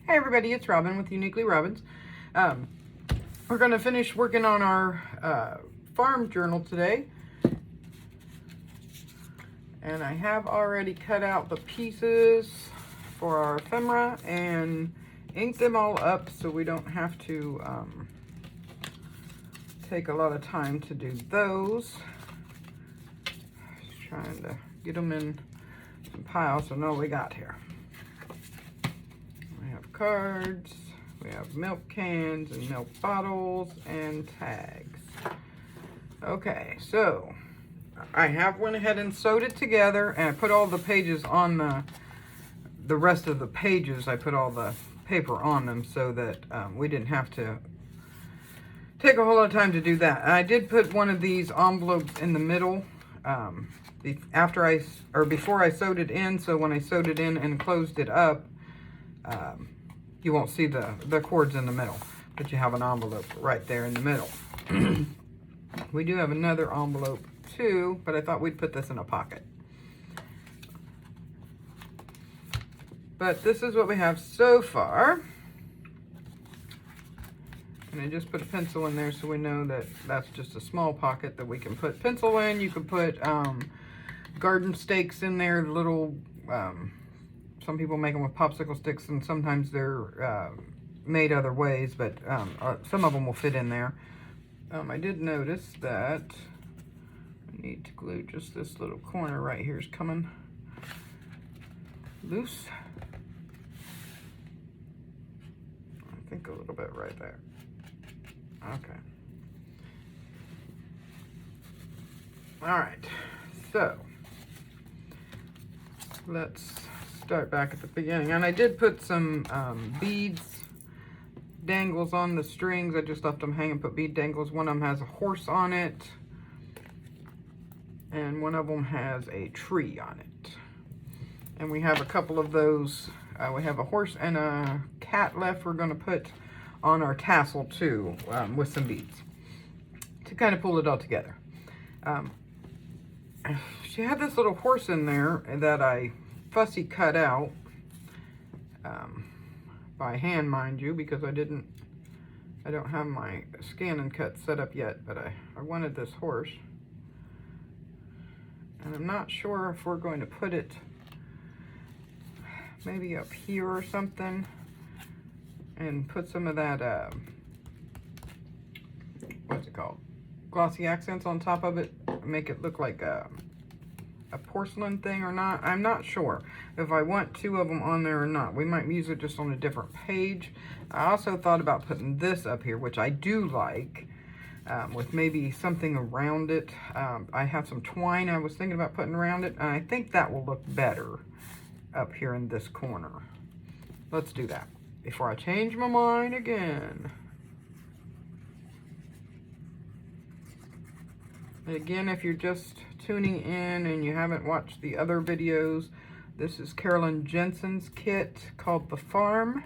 Hey everybody, it's Robin with Uniquely Robins. We're going to finish working on our farm journal today. And I have already cut out the pieces for our ephemera and inked them all up so we don't have to take a lot of time to do those. Just trying to get them in some piles so know what we got here. We have cards, we have milk cans and milk bottles and tags. Okay, so I have went ahead and sewed it together and I put all the pages on the rest of the pages. I put all the paper on them so that we didn't have to take a whole lot of time to do that. And I did put one of these envelopes in the middle before I sewed it in, so when I sewed it in and closed it up, you won't see the cords in the middle, but you have an envelope right there in the middle. We do have another envelope too, but I thought we'd put this in a pocket. But this is what we have so far. And I just put a pencil in there so we know that that's just a small pocket that we can put pencil in. You could put garden stakes in there, little, some people make them with popsicle sticks and sometimes they're made other ways, but some of them will fit in there. I did notice that I need to glue just this little corner right here is coming loose. I think a little bit right there. Okay. All right, so let's start back at the beginning. And I did put some beads dangles on the strings. I just left them hanging, put bead dangles. One of them has a horse on it, and one of them has a tree on it. And we have a couple of those. We have a horse and a cat left. We're going to put on our tassel too, with some beads to kind of pull it all together. She had this little horse in there that I fussy cut out by hand, mind you, because I don't have my scan and cut set up yet, but I wanted this horse. And I'm not sure if we're going to put it maybe up here or something and put some of that, what's it called? Glossy accents on top of it, make it look like a porcelain thing or not. I'm not sure if I want two of them on there or not. We might use it just on a different page. I also thought about putting this up here, which I do like, with maybe something around it. I have some twine I was thinking about putting around it, and I think that will look better up here in this corner. Let's do that before I change my mind again. And again, if you're just tuning in and you haven't watched the other videos, this is Carolyn Jensen's kit called The Farm.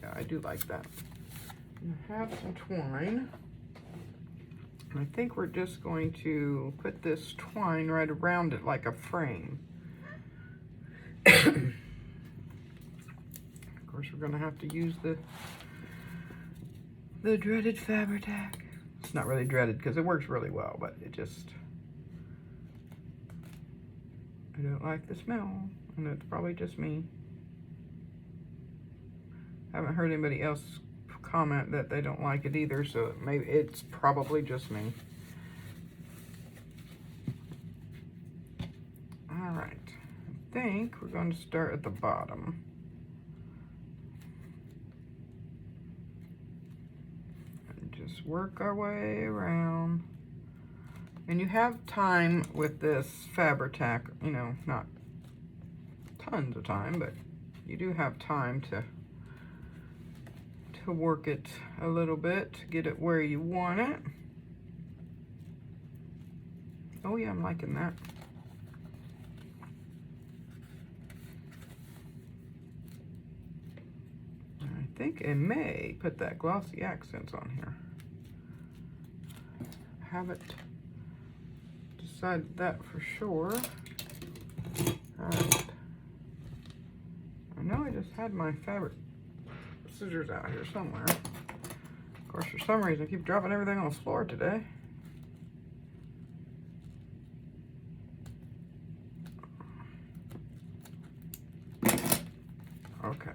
Yeah, I do like that. I have some twine. And I think we're just going to put this twine right around it like a frame. Of course, we're going to have to use the dreaded Fabri-Tac. It's not really dreaded because it works really well, but it just, I don't like the smell, and it's probably just me. I haven't heard anybody else comment that they don't like it either, so maybe it's probably just me. All right, I think we're going to start at the bottom. Just work our way around. And you have time with this Fabri-Tac, you know, not tons of time, but you do have time to work it a little bit to get it where you want it. Oh yeah, I'm liking that. I think I may put that glossy accents on here. I haven't decided that for sure. And I know I just had my fabric scissors out here somewhere. Of course, for some reason, I keep dropping everything on the floor today. Okay.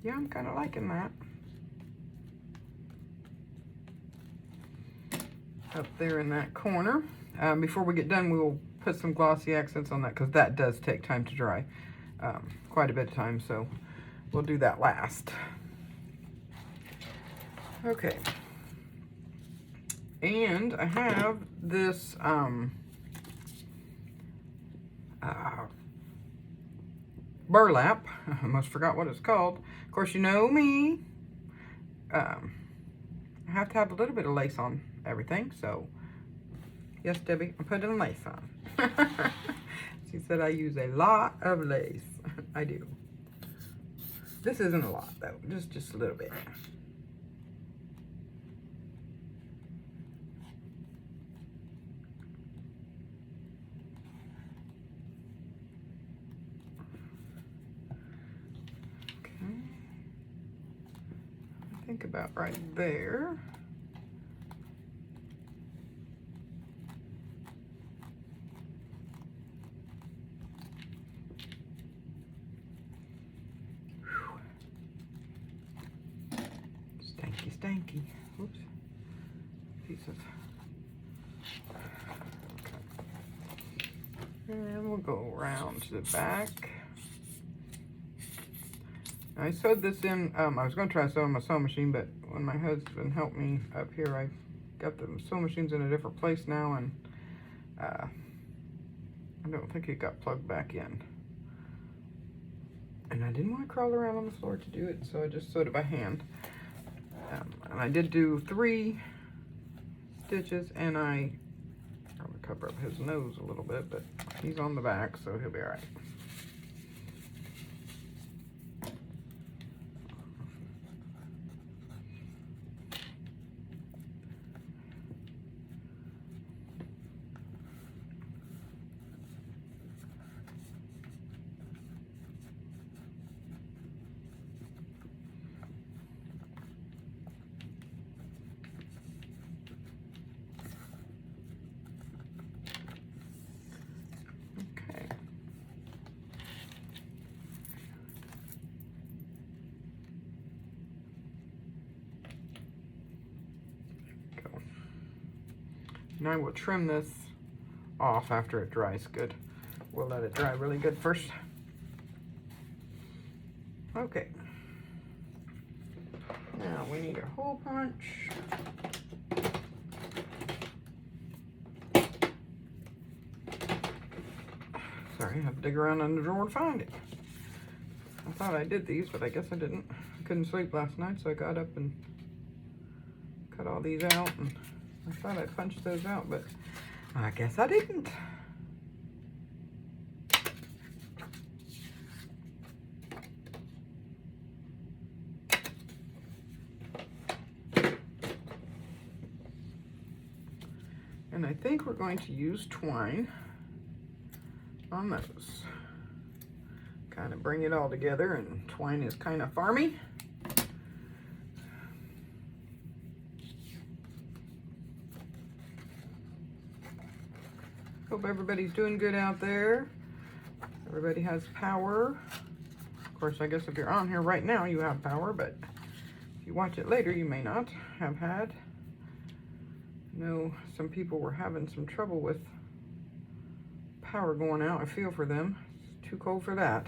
Yeah, I'm kind of liking that. Up there in that corner. Before we get done, we will put some glossy accents on that because that does take time to dry. Quite a bit of time, so we'll do that last. Okay. And I have this burlap. I almost forgot what it's called. Of course, you know me. I have to have a little bit of lace on everything, so yes, Debbie, I'm putting lace on. She said I use a lot of lace. I do. This isn't a lot though, just a little bit. Okay. I think about right there. Stanky. Oops. Piece of. Okay. And we'll go around to the back. I sewed this in. I was going to try to sew on my sewing machine, but when my husband helped me up here, I got the sewing machines in a different place now, and I don't think it got plugged back in. And I didn't want to crawl around on the floor to do it, so I just sewed it by hand. And I did do 3 stitches, and I'm going to cover up his nose a little bit, but he's on the back, so he'll be all right. And I will trim this off after it dries good. We'll let it dry really good first. Okay. Now we need a hole punch. Sorry, I have to dig around under the drawer to find it. I thought I did these, but I guess I didn't. I couldn't sleep last night, so I got up and cut all these out. And I thought I punched those out, but I guess I didn't. And I think we're going to use twine on those. Kind of bring it all together, and twine is kind of farmy. Hope everybody's doing good out there. Everybody has power. Of course, I guess if you're on here right now, you have power, but if you watch it later, you may not have had. I know some people were having some trouble with power going out. I feel for them. It's too cold for that.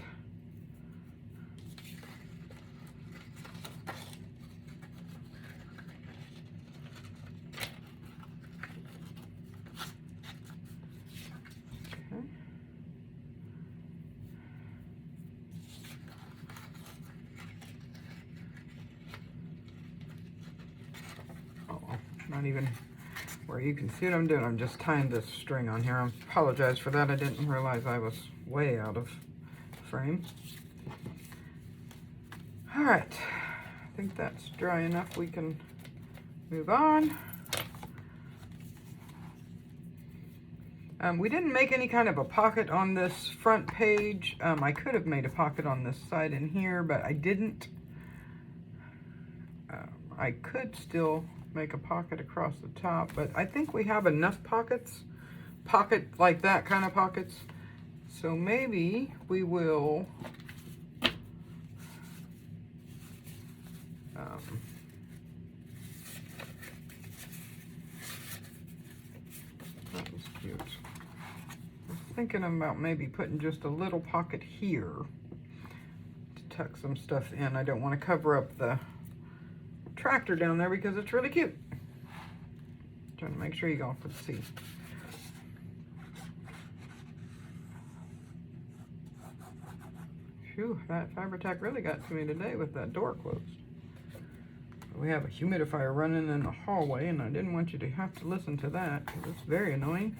Not even where you can see what I'm doing. I'm just tying this string on here. I apologize for that. I didn't realize I was way out of frame. All right, I think that's dry enough. We can Move on. We didn't make any kind of a pocket on this front page. I could have made a pocket on this side in here, but I didn't. I could still make a pocket across the top, but I think we have enough pockets, like that kind of pockets. So maybe we will that was cute. I was thinking about maybe putting just a little pocket here to tuck some stuff in. I don't want to cover up the tractor down there because it's really cute. Trying to make sure you all can see. Phew, that Fabri-Tac really got to me today with that door closed. We have a humidifier running in the hallway, and I didn't want you to have to listen to that because it's very annoying.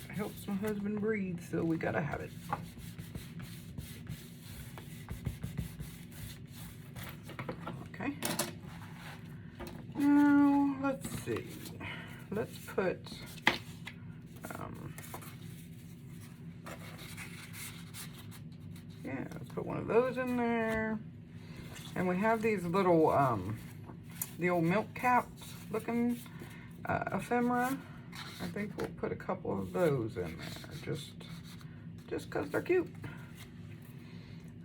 It helps my husband breathe, so we gotta have it. Okay. Now, let's see. Let's put yeah, let's put one of those in there. And we have these little the old milk caps looking ephemera. I think we'll put a couple of those in there just because they're cute.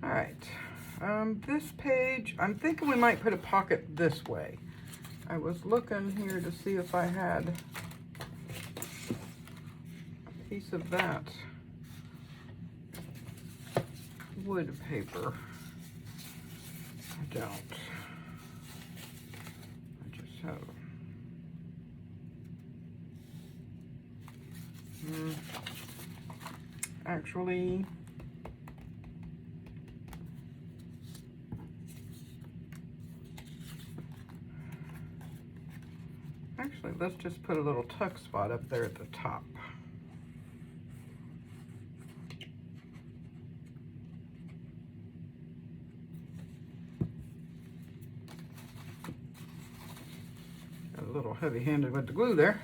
All right, this page, I'm thinking we might put a pocket this way. I was looking here to see if I had a piece of that wood paper. I don't. I just have. Actually, let's just put a little tuck spot up there at the top. Got a little heavy-handed with the glue there.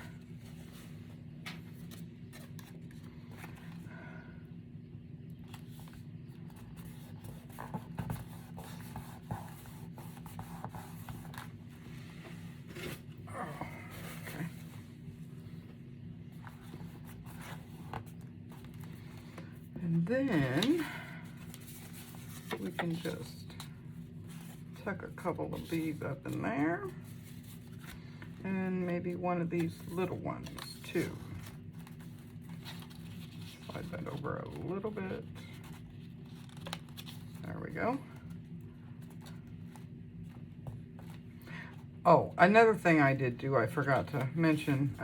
And then we can just tuck a couple of these up in there, and maybe one of these little ones too. Slide that over a little bit. There we go. Oh, another thing I did do, I forgot to mention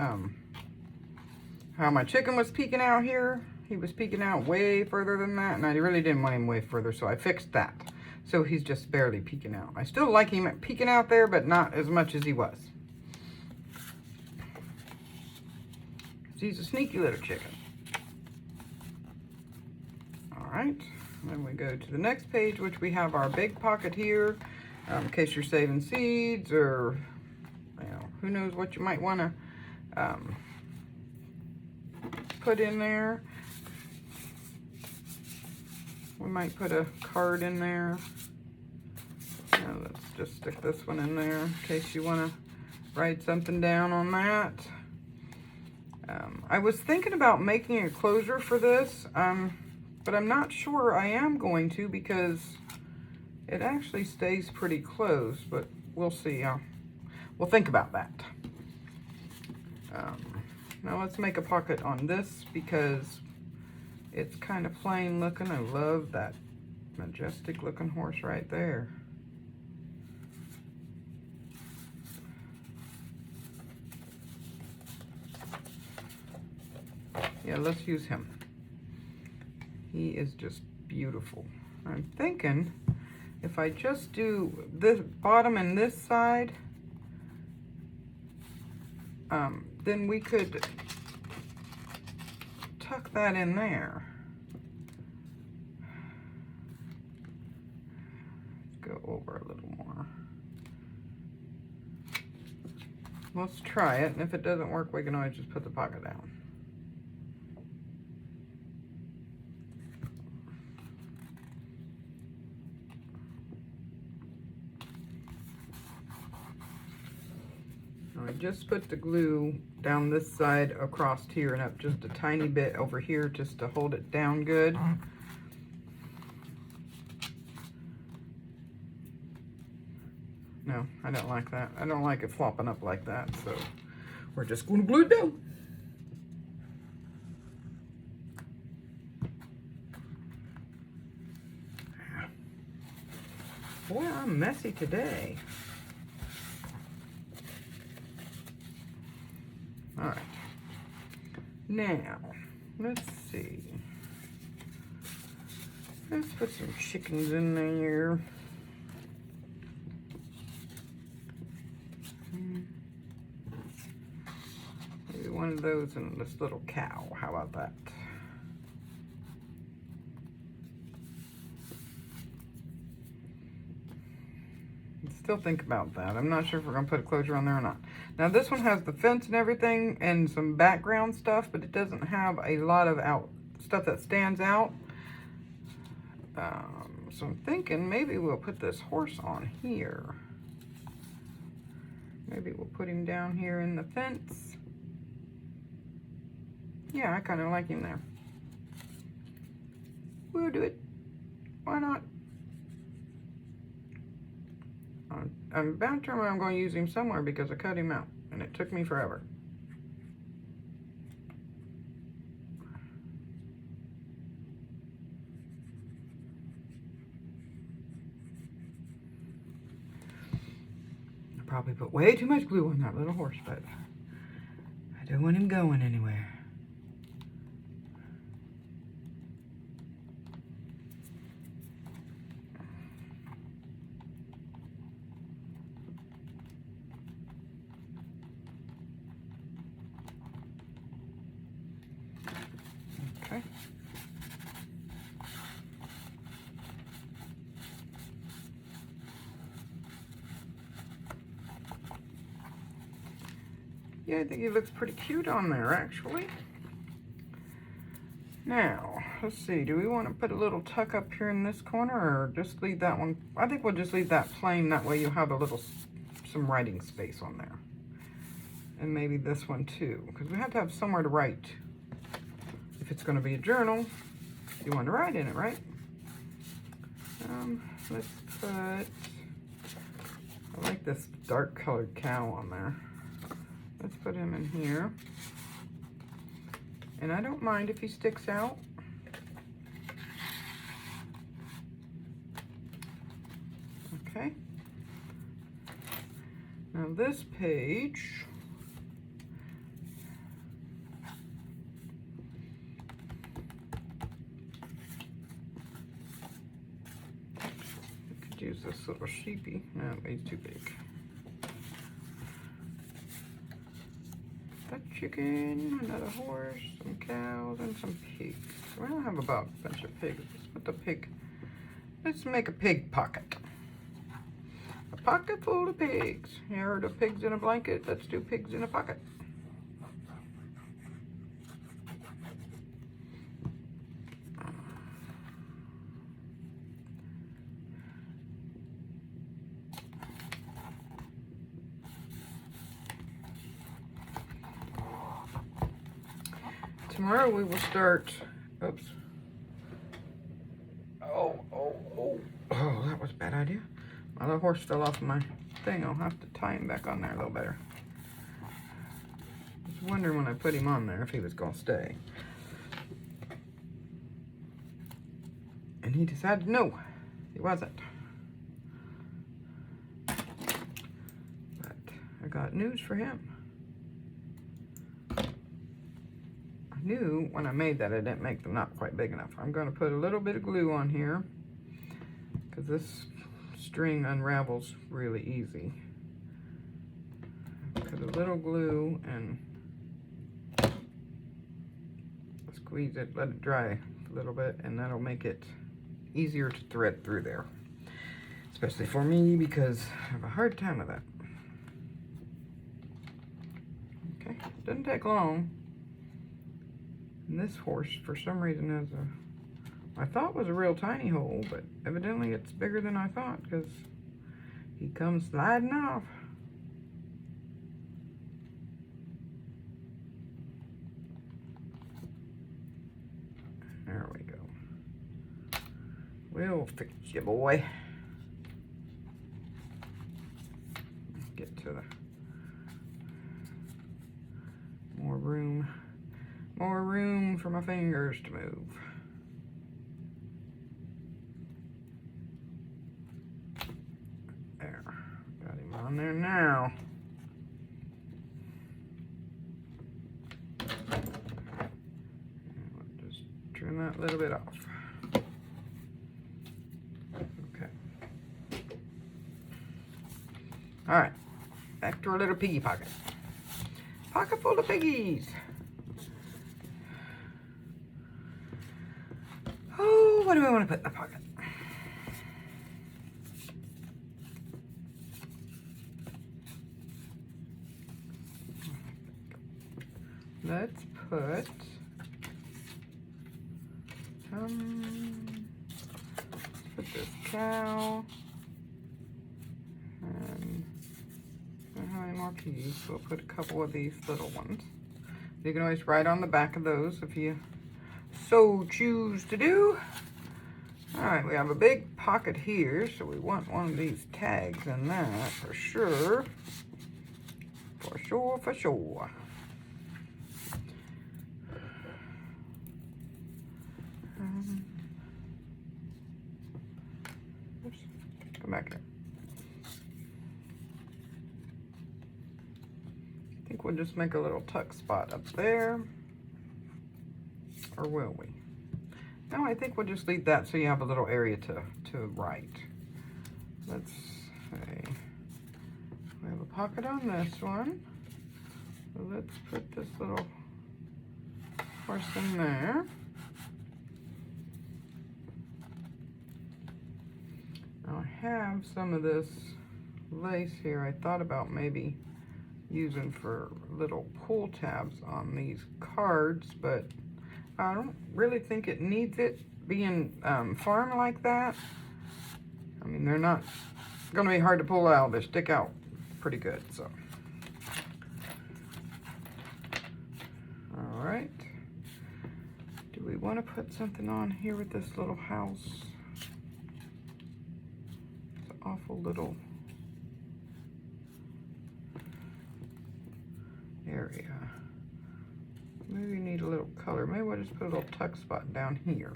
how my chicken was peeking out here. He was peeking out way further than that, and I really didn't want him way further, so I fixed that. So he's just barely peeking out. I still like him peeking out there, but not as much as he was. He's a sneaky little chicken. All right, then we go to the next page, which we have our big pocket here, in case you're saving seeds or, you know, who knows what you might want to put in there. We might put a card in there. Let's just stick this one in there in case you want to write something down on that. I was thinking about making a closure for this, but I'm not sure I am going to because it actually stays pretty close, but we'll see. We'll think about that. Now let's make a pocket on this because it's kind of plain looking. I love that majestic looking horse right there. Yeah, let's use him. He is just beautiful. I'm thinking if I just do this bottom and this side, then we could tuck that in there. go over a little more. Let's try it, and if it doesn't work, we can always just put the pocket down. I just put the glue down this side across here and up just a tiny bit over here just to hold it down good. No, I don't like that. I don't like it flopping up like that, so we're just going to glue it down. Boy, I'm messy today. All right. Now, let's see. Let's put some chickens in there. Maybe one of those and this little cow. How about that? Still think about that. I'm not sure if we're gonna put a closure on there or not. Now this one has the fence and everything and some background stuff, but it doesn't have a lot of stuff that stands out. So I'm thinking maybe we'll put this horse on here. Maybe we'll put him down here in the fence. Yeah, I kind of like him there. We'll do it. Why not? I'm about to remember I'm going to use him somewhere because I cut him out and it took me forever. I probably put way too much glue on that little horse, but I don't want him going anywhere. Okay. Yeah, I think he looks pretty cute on there, actually. Now, let's see. Do we want to put a little tuck up here in this corner or just leave that one? I think we'll just leave that plain. That way you'll have a little, some writing space on there. And maybe this one too, because we have to have somewhere to write. If it's going to be a journal, you want to write in it, right? Let's put, I like this dark colored cow on there. Let's put him in here. And I don't mind if he sticks out. Okay. Now this page, use this little sheepy. No, he's too big. That chicken, another horse, some cows, and some pigs. So I don't have about a bunch of pigs. Let's put the pig. Let's make a pig pocket. A pocket full of pigs. You heard of pigs in a blanket? Let's do pigs in a pocket. Tomorrow we will start, oops. Oh, that was a bad idea. My little horse fell off my thing. I'll have to tie him back on there a little better. I was wondering when I put him on there if he was going to stay. And he decided no, he wasn't. But I got news for him. Knew when I made that I didn't make the knot quite big enough. I'm going to put a little bit of glue on here because this string unravels really easy. Put a little glue and squeeze it, let it dry a little bit, and that'll make it easier to thread through there. Especially for me, because I have a hard time with that. Okay, doesn't take long. And this horse, for some reason, has a, I thought was a real tiny hole, but evidently it's bigger than I thought, because he comes sliding off. There we go. We'll fix you, boy. Get to the more room for my fingers to move. There, got him on there now. Just trim that little bit off. Okay. All right, back to our little piggy pocket. Pocket full of piggies. Oh, what do we want to put in the pocket? Let's put this cow, and I don't have any more piggies, so we'll put a couple of these little ones. You can always write on the back of those if you so choose to do. All right, we have a big pocket here, so we want one of these tags in that for sure. For sure, for sure. Oops, come back here. I think we'll just make a little tuck spot up there. Or will we? No, I think we'll just leave that so you have a little area to write. Let's see. We have a pocket on this one. So let's put this little horse in there. Now I have some of this lace here I thought about maybe using for little pull tabs on these cards, but I don't really think it needs it being farm like that. I mean, they're not gonna be hard to pull out. They stick out pretty good, so. All right. Do we want to put something on here with this little house? It's an awful little area. Maybe we need a little color. Maybe we'll just put a little tuck spot down here.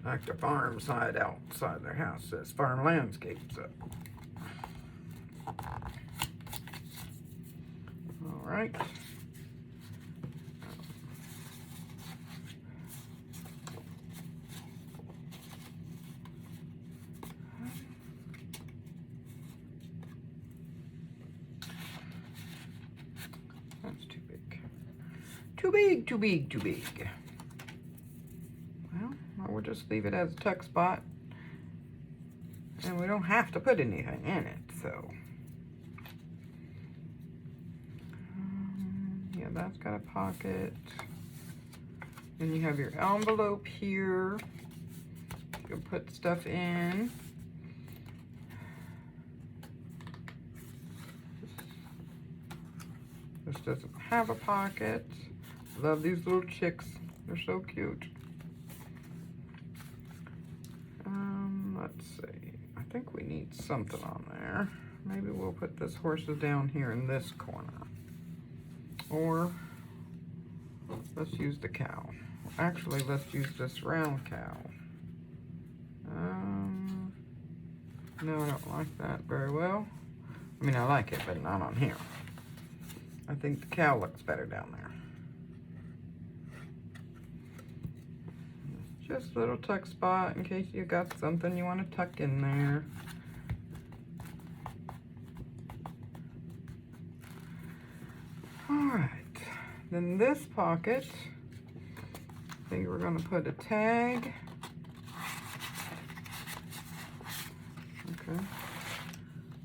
Like the farm side outside their house says farm landscape. So. All right. That's too big. Too big, too big, too big. Well, we'll just leave it as a tuck spot. And we don't have to put anything in it, so. Yeah, that's got a pocket. Then you have your envelope here. You can put stuff in. This doesn't have a pocket. Love these little chicks. They're so cute. Let's see. I think we need something on there. Maybe we'll put this horses down here in this corner. Or let's use the cow. Actually, let's use this round cow. No, I don't like that very well. I mean, I like it, but not on here. I think the cow looks better down there. Just a little tuck spot in case you got something you want to tuck in there. Then this pocket, I think we're going to put a tag. Okay.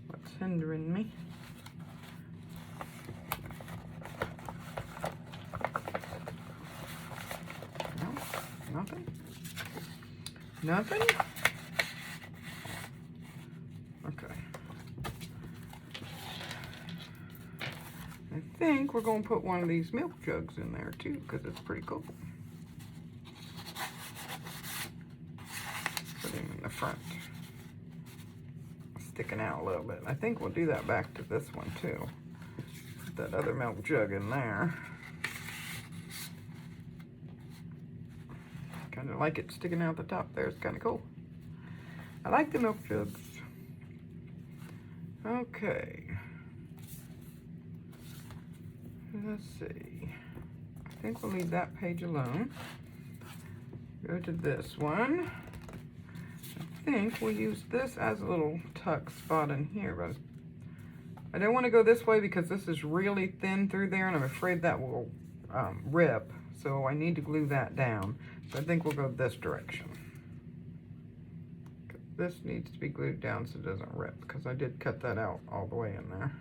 What's hindering me? No, nothing. Nothing? Okay. I think we're going to put one of these milk jugs in there too, because it's pretty cool. Put him in the front. Sticking out a little bit. I think we'll do that back to this one too. Put that other milk jug in there. Kind of like it sticking out the top there. It's kind of cool. I like the milk jugs. Okay. Let's see. I think we'll leave that page alone. Go to this one. I think we'll use this as a little tuck spot in here, but I don't want to go this way because this is really thin through there and I'm afraid that will rip. So I need to glue that down. So I think we'll go this direction. This needs to be glued down so it doesn't rip because I did cut that out all the way in there.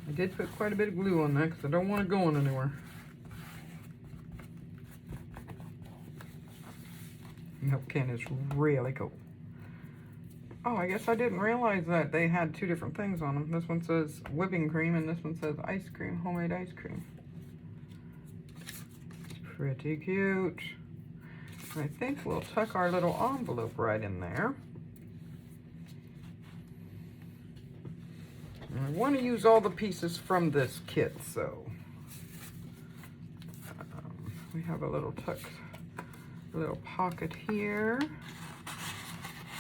I did put quite a bit of glue on that because I don't want it going anywhere. Milk can is really cool. Oh, I guess I didn't realize that they had two different things on them. This one says whipping cream and this one says ice cream, homemade ice cream. It's pretty cute. I think we'll tuck our little envelope right in there. And I want to use all the pieces from this kit, so we have a little tuck, a little pocket here.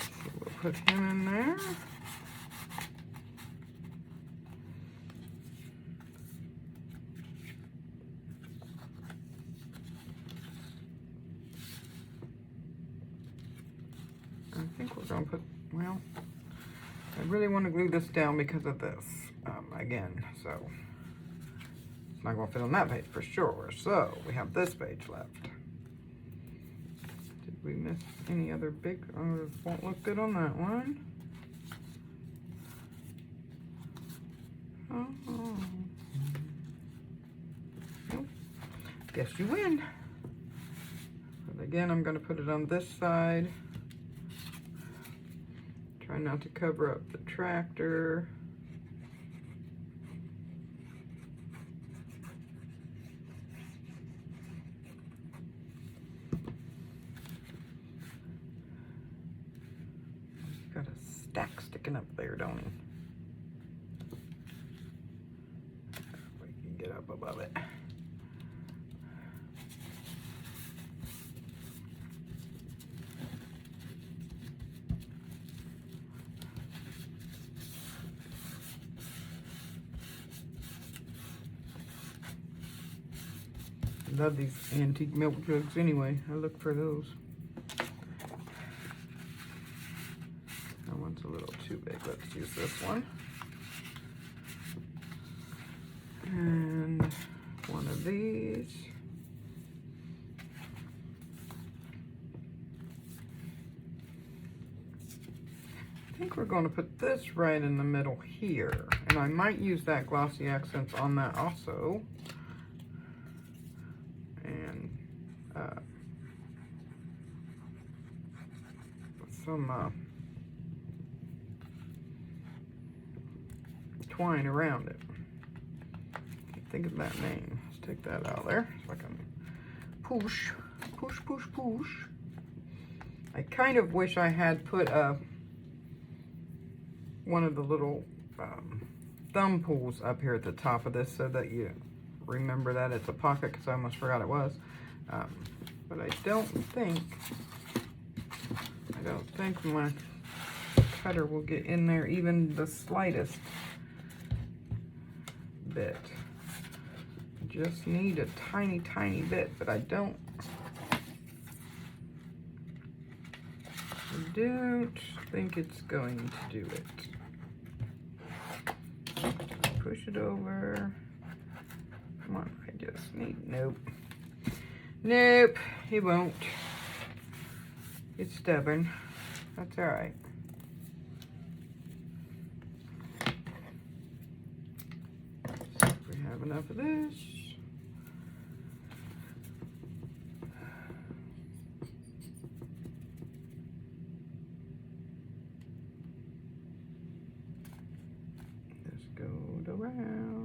So we'll put him in there. I think we're going to put, well, I really want to glue this down because of this, again, so it's not going to fit on that page for sure. So we have this page left. Did we miss any other big, oh, it won't look good on that one. Oh. Nope. Guess you win. But again, I'm going to put it on this side. Try not to cover up the tractor. He's got a stack sticking up there, don't he? We can get up above it. I love these antique milk jugs anyway. I look for those. That one's a little too big. Let's use this one. And one of these. I think we're going to put this right in the middle here. And I might use that glossy accents on that also. Some twine around it. Can't think of that name. Let's take that out there so I can push. I kind of wish I had put one of the little thumb pulls up here at the top of this so that you remember that it's a pocket, because I almost forgot it was. But I don't think my cutter will get in there even the slightest. bit. Just need a tiny, tiny bit, but I don't think it's going to do it. Push it over. Come on, I just need, nope. Nope, it won't. It's stubborn. That's all right. See if we have enough of this. This goes around.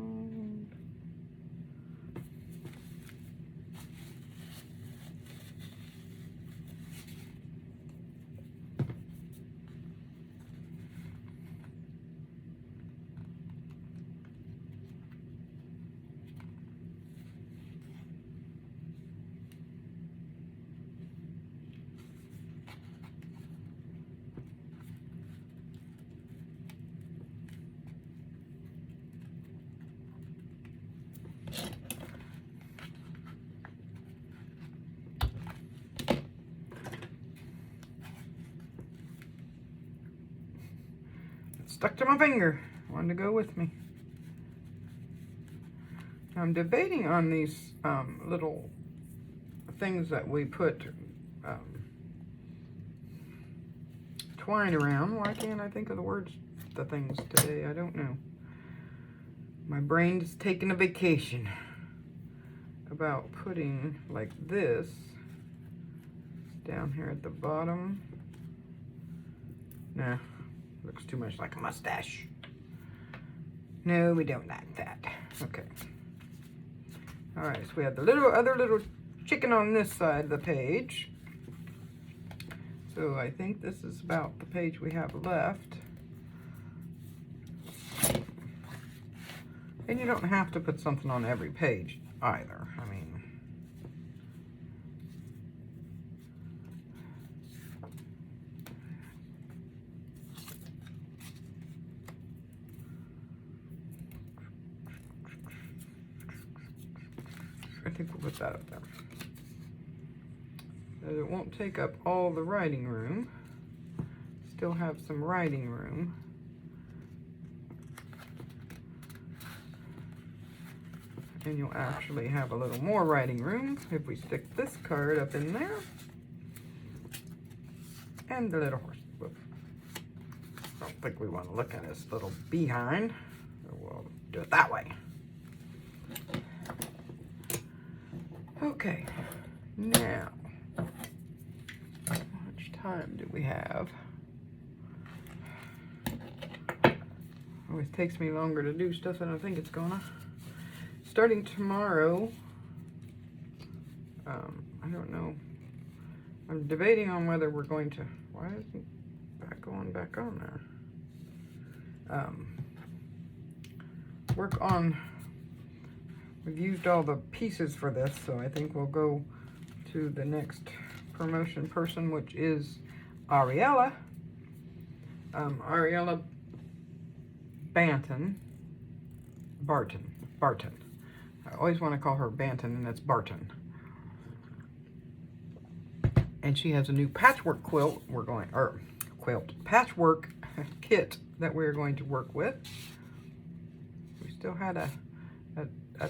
Stuck to my finger. Wanted to go with me. I'm debating on these little things that we put twine around. Why can't I think of the things today? I don't know. My brain's taking a vacation. About putting like this down here at the bottom. Nah. Looks too much like a mustache. No, we don't like that. Okay. All right, so we have the other little chicken on this side of the page. So I think this is about the page we have left. And you don't have to put something on every page either. I mean, I think we'll put that up there. So it won't take up all the writing room. Still have some writing room. And you'll actually have a little more writing room if we stick this card up in there. And the little horse. Whoops. I don't think we want to look at his little behind. So we'll do it that way. Okay, now, how much time do we have? Always takes me longer to do stuff than I think it's gonna. Starting tomorrow, I don't know. I'm debating on whether we're going to, why isn't that going back on there? Work on, we've used all the pieces for this, so I think we'll go to the next promotion person, which is Ariella. Ariella Barton. I always want to call her Banton, and it's Barton. And she has a new patchwork quilt patchwork kit that we're going to work with. We still had a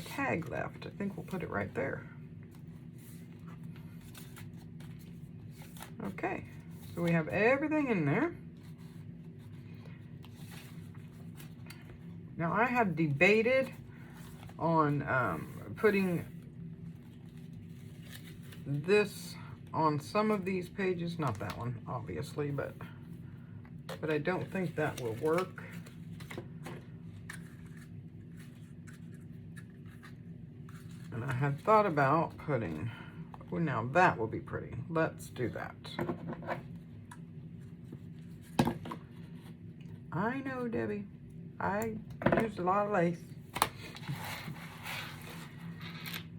tag left. I think we'll put it right there. Okay, so we have everything in there. Now I had debated on putting this on some of these pages, not that one obviously, but I don't think that will work. And I had thought about putting, oh, now that will be pretty. Let's do that. I know, Debbie. I used a lot of lace.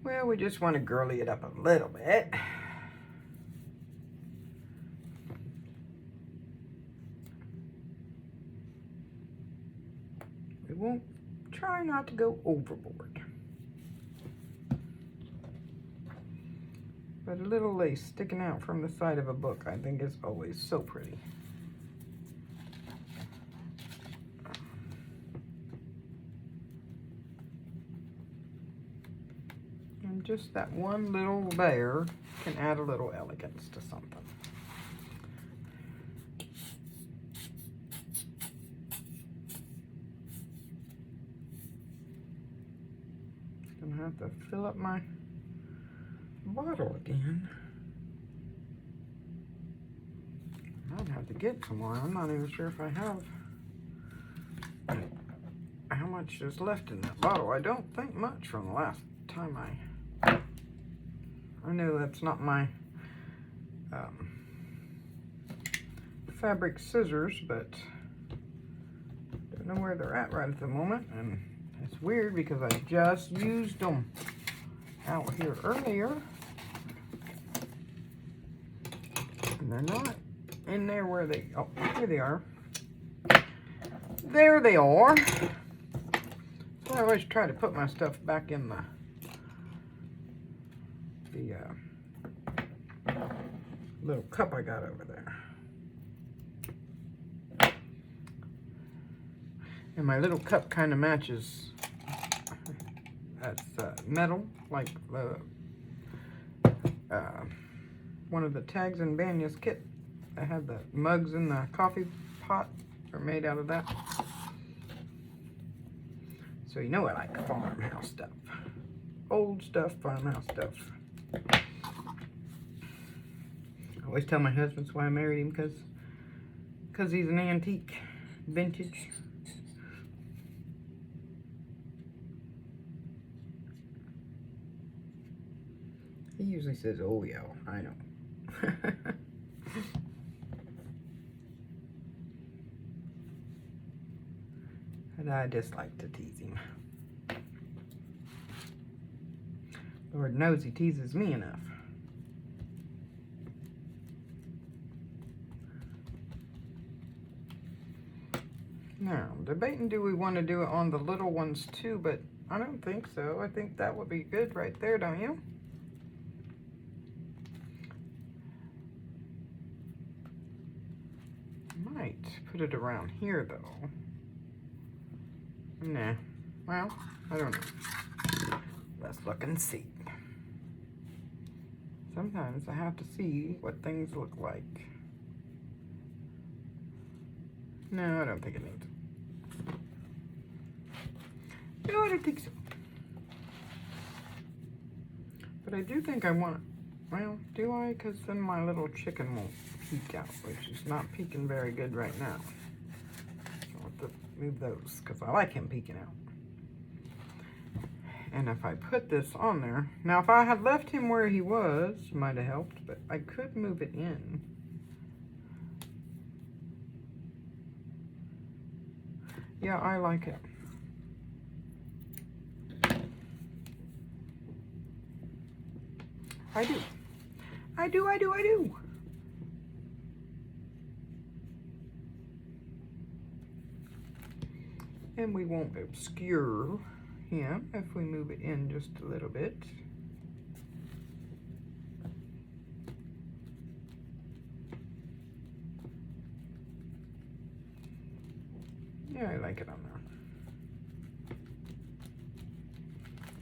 Well, we just want to girly it up a little bit. We won't try try not to go overboard. But a little lace sticking out from the side of a book, I think, is always so pretty. And just that one little layer can add a little elegance to something. Gonna have to fill up my bottle again. I'd have to get some more. I'm not even sure if I have how much is left in that bottle. I don't think much from the last time I know that's not my fabric scissors, but don't know where they're at the moment, and it's weird because I just used them out here earlier. And they're not in there where they, oh, here they are. There they are. So I always try to put my stuff back in the little cup I got over there. And my little cup kind of matches. That's metal, like the one of the tags in Banya's kit. I have the mugs in the coffee pot are made out of that. So you know I like farmhouse stuff. Old stuff, farmhouse stuff. I always tell my husband that's why I married him, because he's an antique, vintage. He usually says, oh yeah, I know. And I just like to tease him. Lord knows he teases me enough. Now, debating, do we want to do it on the little ones too, but I don't think so. I think that would be good right there, don't you? Might put it around here though. Nah, well, I don't know. Let's look and see. Sometimes I have to see what things look like. No, I don't think it needs it. No, I don't think so. But I do think I want it. Well, do I? Because then my little chicken won't peek out, which is not peeking very good right now. So I'll have to move those, because I like him peeking out. And if I put this on there, now if I had left him where he was, might have helped, but I could move it in. Yeah, I like it. I do. I do. And we won't obscure him if we move it in just a little bit. Yeah, I like it on there.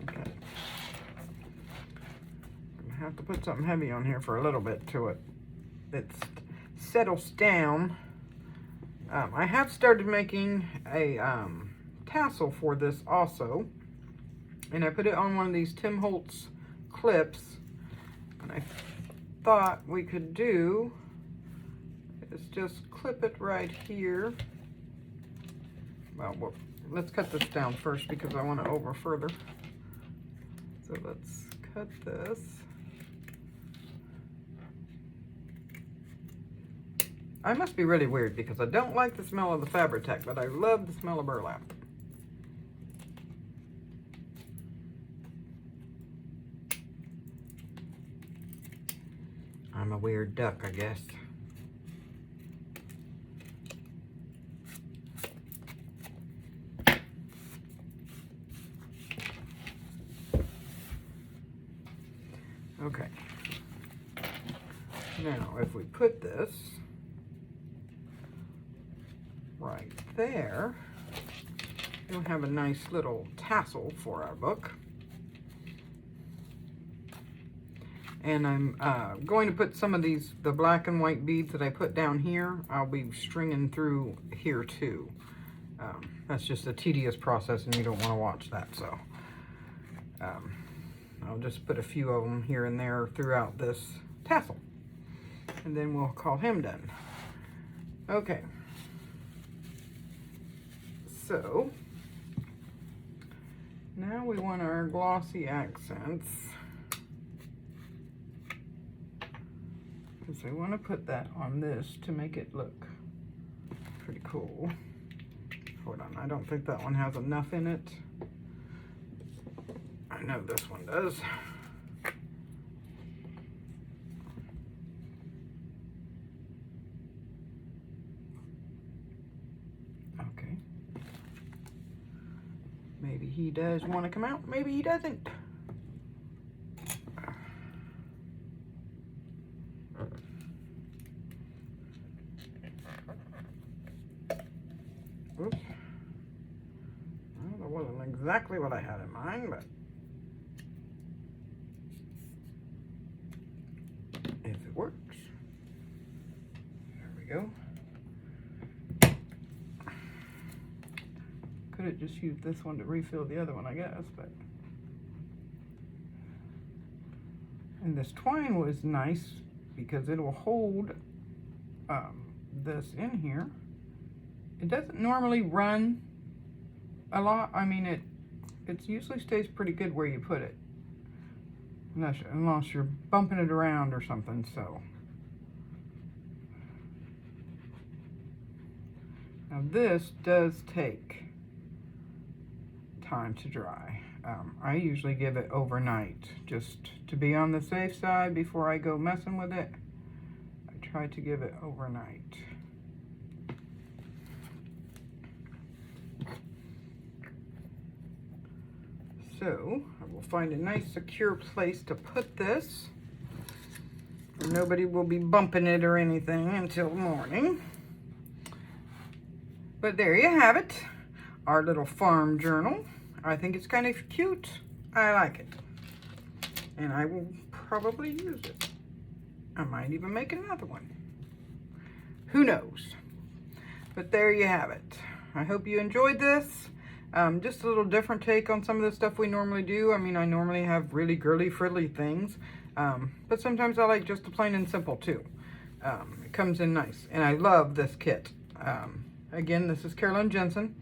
Okay. I'm gonna have to put something heavy on here for a little bit till it settles down. I have started making a tassel for this also, and I put it on one of these Tim Holtz clips, and I thought we could do is just clip it right here. Well, let's cut this down first because I want to over further. So let's cut this. I must be really weird because I don't like the smell of the Fabri-Tac, but I love the smell of burlap. I'm a weird duck, I guess. Now, if we put this right there, we'll have a nice little tassel for our book. And I'm going to put some of these, the black and white beads that I put down here, I'll be stringing through here too. That's just a tedious process and you don't want to watch that, so I'll just put a few of them here and there throughout this tassel. And then we'll call him done. Okay. So, now we want our glossy accents. Because I want to put that on this to make it look pretty cool. Hold on, I don't think that one has enough in it. I know this one does. Okay. Maybe he does want to come out, maybe he doesn't. Oops. Well, that wasn't exactly what I had in mind, but if it works. There we go. Could have just used this one to refill the other one, I guess, but. And this twine was nice because it will hold this in here. It doesn't normally run a lot. I mean, it usually stays pretty good where you put it. Unless you're bumping it around or something, so. Now this does take time to dry. I usually give it overnight just to be on the safe side before I go messing with it. I try to give it overnight. So I will find a nice secure place to put this. Nobody will be bumping it or anything until morning. But there you have it, our little farm journal. I think it's kind of cute. I like it. And I will probably use it. I might even make another one. Who knows? But there you have it. I hope you enjoyed this. Just a little different take on some of the stuff we normally do. I mean, I normally have really girly, friendly things. But sometimes I like just the plain and simple too. It comes in nice. And I love this kit. Again, this is Carolyn Jensen.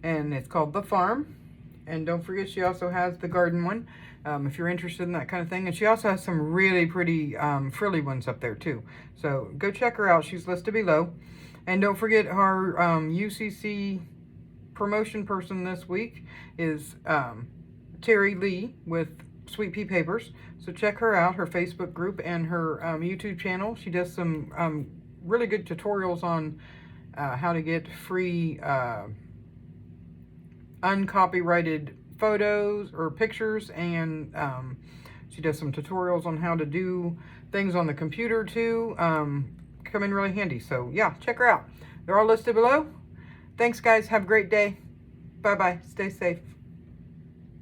And it's called The Farm. And don't forget, she also has the garden one. If you're interested in that kind of thing. And she also has some really pretty frilly ones up there too. So go check her out. She's listed below. And don't forget, her UCC promotion person this week is Terri Lee with Sweet Pea Papers. So check her out, her Facebook group and her YouTube channel. She does some really good tutorials on how to get free uncopyrighted photos or pictures, and she does some tutorials on how to do things on the computer too. Come in really handy. So yeah, check her out. They're all listed below. Thanks guys, have a great day. Bye bye, stay safe.